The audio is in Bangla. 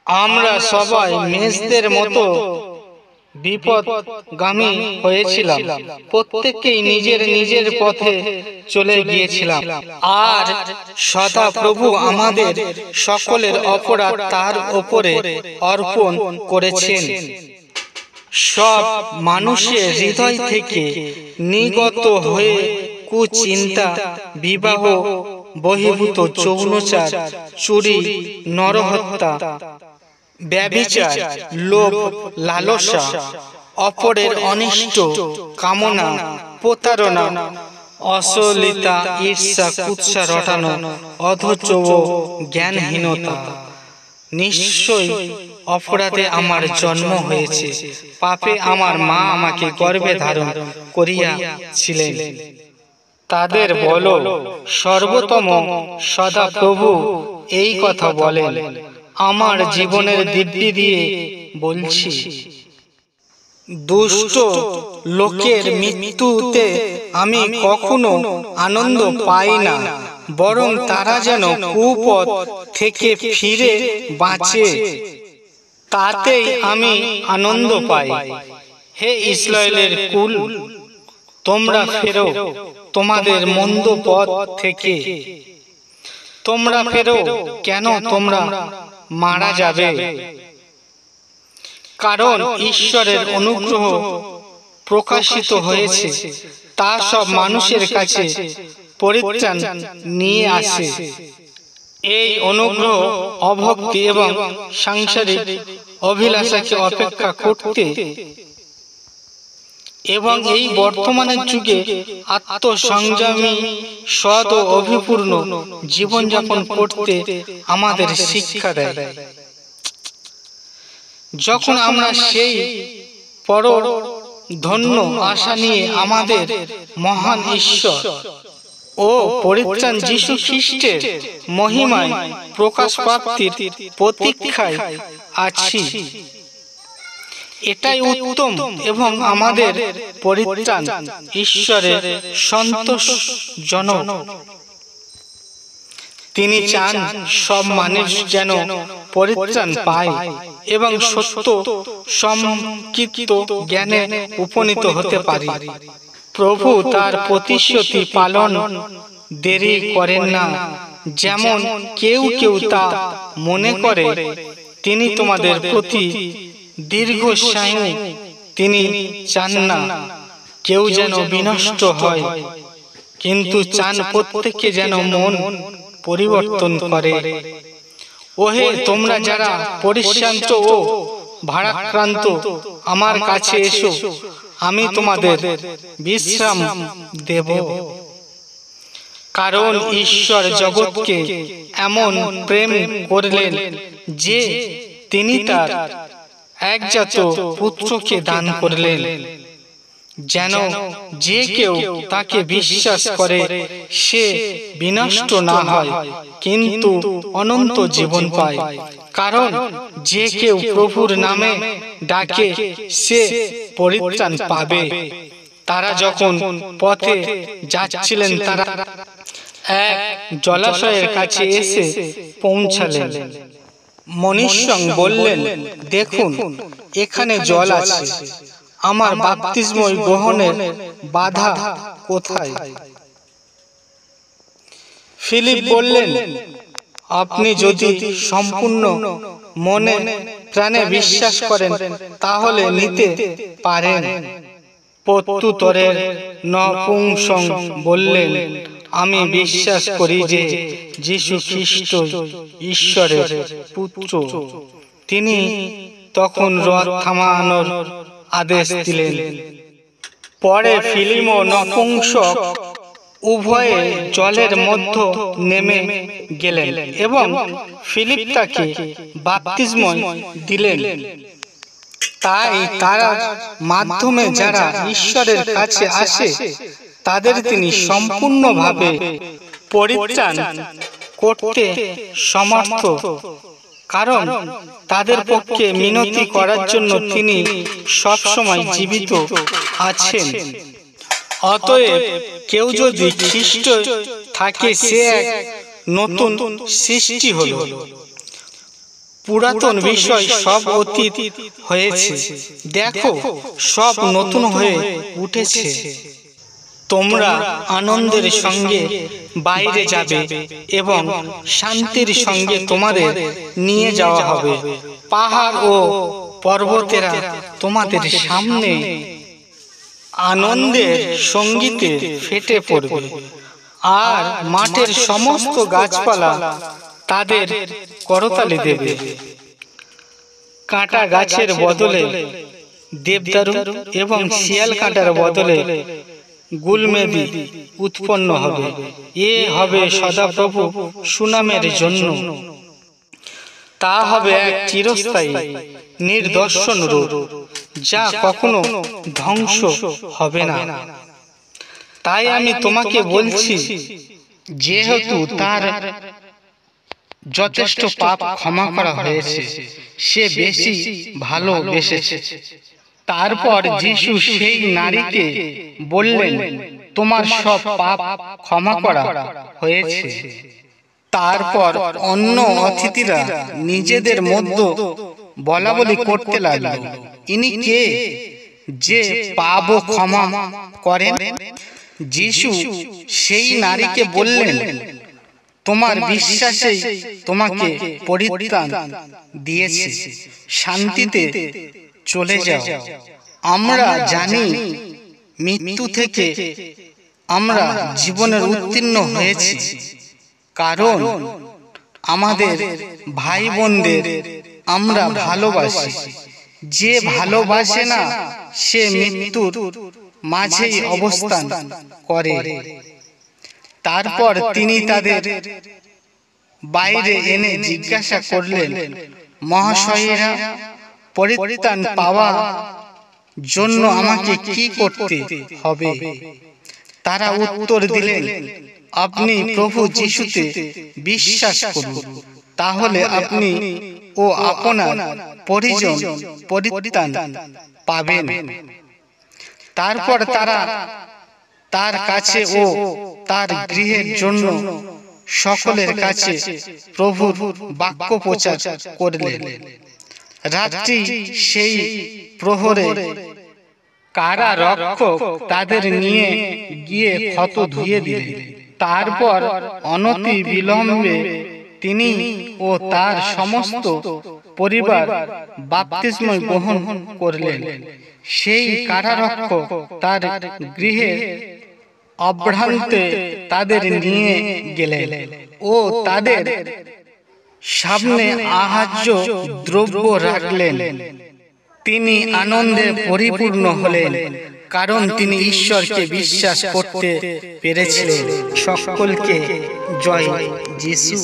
আমরা সবাই মেষদের মতো বিপদগামী হয়েছিলাম, প্রত্যেকেই নিজের নিজের পথে চলে গিয়েছিলাম, আর সদা প্রভু আমাদের সকলের অপরাধ তার উপরে অর্পণ করেছেন। সব মানুষের হৃদয় থেকে নিগত হয়ে কুচিন্তা, বিবাহ বহির্ভূত যৌনাচার, চুরি, নরহত্যা, ব্যভিচার, লোভ, লালসা, অপরের অনিষ্ট কামনা, প্রতারণা, অশ্লীলতা, ঈর্ষা, কুৎসা রটানো, অধৈর্য ও জ্ঞানহীনতা। নিশ্চয় অপরাধে আমার জন্ম হয়েছে, পাপে আমার মা আমাকে গর্ভে ধারণ করিয়াছিলেন। তাদের বলো, সর্বোত্তম সদাপ্রভু এই কথা বলেন। আমার জীবনের দিব্যি দিয়ে বলছি, দুষ্ট লোকের মৃত্যুতে আমি কখনো আনন্দ পাই না, বরং তারা যেন কুপথ থেকে ফিরে বাঁচে, তাতেই আমি আনন্দ পাই। হে ইসরায়েলের কুল, তোমরা ফেরো তোমাদের মন্দ পথ থেকে। তোমরা ফেরো, কেন তোমরা মারা যাবে? কারণ ঈশ্বরের অনুগ্রহ প্রকাশিত হয়েছে, তা সব মানুষের কাছে পরিত্রাণ নিয়ে আসে। এই অনুগ্রহ অভক্তি এবং সাংসারিক অভিলাষাকে অপেক্ষা করতে এবং এই বর্তমানের যুগে আত্মসংযমী, সৎ ও অভিপূর্ণ জীবনযাপন করতে আমাদের শিক্ষা দেয়। যখন আমরা সেই পরম ধন্য আশা নিয়ে আমাদের মহান ঈশ্বর ও পরিত্রাণ যীশু খ্রিস্টের মহিমায় প্রকাশ প্রাপ্তির প্রতীক্ষায় আছি, এটাই উত্তম এবং আমাদের পরিত্রাণ ঈশ্বরের সন্তোষজনক। তিনি চান সব মানুষ যেন পরিত্রাণ পায় এবং সত্য সম্পৃক্ত জ্ঞানে উপনীত হতে পারে। প্রভু তার প্রতিশ্রুতি পালন দেরি করেন না, যেমন কেউ কেউ তা মনে করে। তিনি তোমাদের প্রতি দীর্ঘায়ু, তিনি চান না কেউ যেন বিনষ্ট হয়, কিন্তু চান প্রত্যেকে যেন মন পরিবর্তন করে। ওহে তোমরা যারা পরিশ্রান্ত ও ভারাক্রান্ত, আমার কাছে এসো, আমি তোমাদের বিশ্রাম দেব। কারণ ঈশ্বর জগৎকে এমন প্রেম করলেন যে তিনি তার একজাত পুত্রকে দান করলেন, যেন যে কেউ তাকে বিশ্বাস করে সে বিনষ্ট না হয়, কিন্তু অনন্ত জীবন পায়। কারণ যে কেউ প্রভুর নামে ডাকে সে পরিত্রাণ পাবে। তারা যখন পথে যাচ্ছিলেন, তারা এক জলাশয়ের কাছে এসে পৌঁছালেন। মনুষ্য বললেন, দেখুন, এখানে জল আছে, আমার বাপ্তিস্ম গ্রহণের বাধা কোথায়? ফিলিপ বললেন, আপনি যদি সম্পূর্ণ মনে প্রাণে বিশ্বাস করেন তাহলে নিতে পারেন। প্রত্যুত্তরে নপুংসক বললেন, আমি বিশ্বাস করি যে যীশু খ্রিস্ট ঈশ্বরের পুত্র। তিনি তখন রথ থামানোর আদেশ দিলেন। পরে ফিলিপ ও নপুংসক উভয়ে জলের মধ্যে নেমে গেলেন এবং ফিলিপ তাকে বাপ্তিস্ম দিলেন। তাই তার মাধ্যমে যারা ঈশ্বরের কাছে আসে তাদের তিনি সম্পূর্ণভাবে পরিত্রাণ করতে সমর্থ, কারণ তাদের পক্ষে মিনতি করার জন্য তিনি সবসময় জীবিত আছেন। অতএব কেউ যদি খ্রিস্ট থাকে সে এক নতুন সৃষ্টি হল, পুরাতন বিষয় সব অতীত হয়েছে, দেখো সব নতুন হয়ে উঠেছে। তোমরা আনন্দের সঙ্গে বাইরে যাবে এবং শান্তির সঙ্গে তোমাদের নিয়ে যাওয়া হবে। পাহাড় ও পর্বতেরা তোমাদের সামনে আনন্দের সঙ্গীতে ফেটে পড়বে, আর মাঠের সমস্ত গাছপালা তাদের করতালি দেবে। কাঁটা গাছের বদলে দেবদারু এবং শিয়াল কাঁটার বদলে গুলমেদি উৎপন্ন হবে। এ হবে সদাপ্রভু সুনামের জন্য, তা হবে এক চিরস্থায়ী নিদর্শন রূপ, যা কখনো ধ্বংস হবে না। তাই আমি তোমাকে বলছি, যেহেতু তার যথেষ্ট পাপ ক্ষমা করা হয়েছে, সে বেশি ভালোবেসেছে। তারপর যিশু সেই নারীকে বললেন, তোমার সব পাপ ক্ষমা করা হয়েছে। তারপর অন্য অতিথিরা নিজেদের মধ্যে বলা বলি করতে লাগলো, ইনি কে যে পাপ ক্ষমা করেন? যিশু সেই নারীকে বললেন, তোমার বিশ্বাসেই তোমাকে পরিত্রাণ দিয়েছে, শান্তিতে চলে যাও। আমরা জানি মৃত্যু থেকে আমরা জীবনের উত্তীর্ণ হয়েছি, কারণ আমাদের ভাই বোনদের আমরা ভালোবাসি। যে ভালোবাসে না সে মৃত্যুর মাঝেই অবস্থান করে। তারপর তিনি তাদের বাইরে এনে জিজ্ঞাসা করলেন, মহাশয়েরা, পরিত্রাণ পাওয়ার জন্য আমাকে কি করতে হবে? তারা উত্তর দিলেন, আপনি প্রভু যিশুতে বিশ্বাস করুন, তাহলে আপনি ও আপনার পরিজন পরিত্রাণ পাবেন। তারপর তারা তার কাছে ও তার গৃহের জন্য সকলের কাছে প্রভুর বাক্য প্রচার করলেন। রাত্রি সেই প্রহরে কারারক্ষক তাদের নিয়ে গিয়ে ক্ষত ধুয়ে দিলেন। তারপর অনতি বিলম্বে তিনি ও তার সমস্ত পরিবার বাপ্তিস্ম গ্রহণ করলেন। সেই কারারক্ষক তার গৃহে অভ্রান্তে তাদের নিয়ে গেলেন ও তাদের সামনে আহার্য দ্রব্য রাখলেন। তিনি আনন্দে পরিপূর্ণ হলেন, কারণ তিনি ঈশ্বরকে বিশ্বাস করতে পেরেছিলেন। সকলকে জয় যিশু।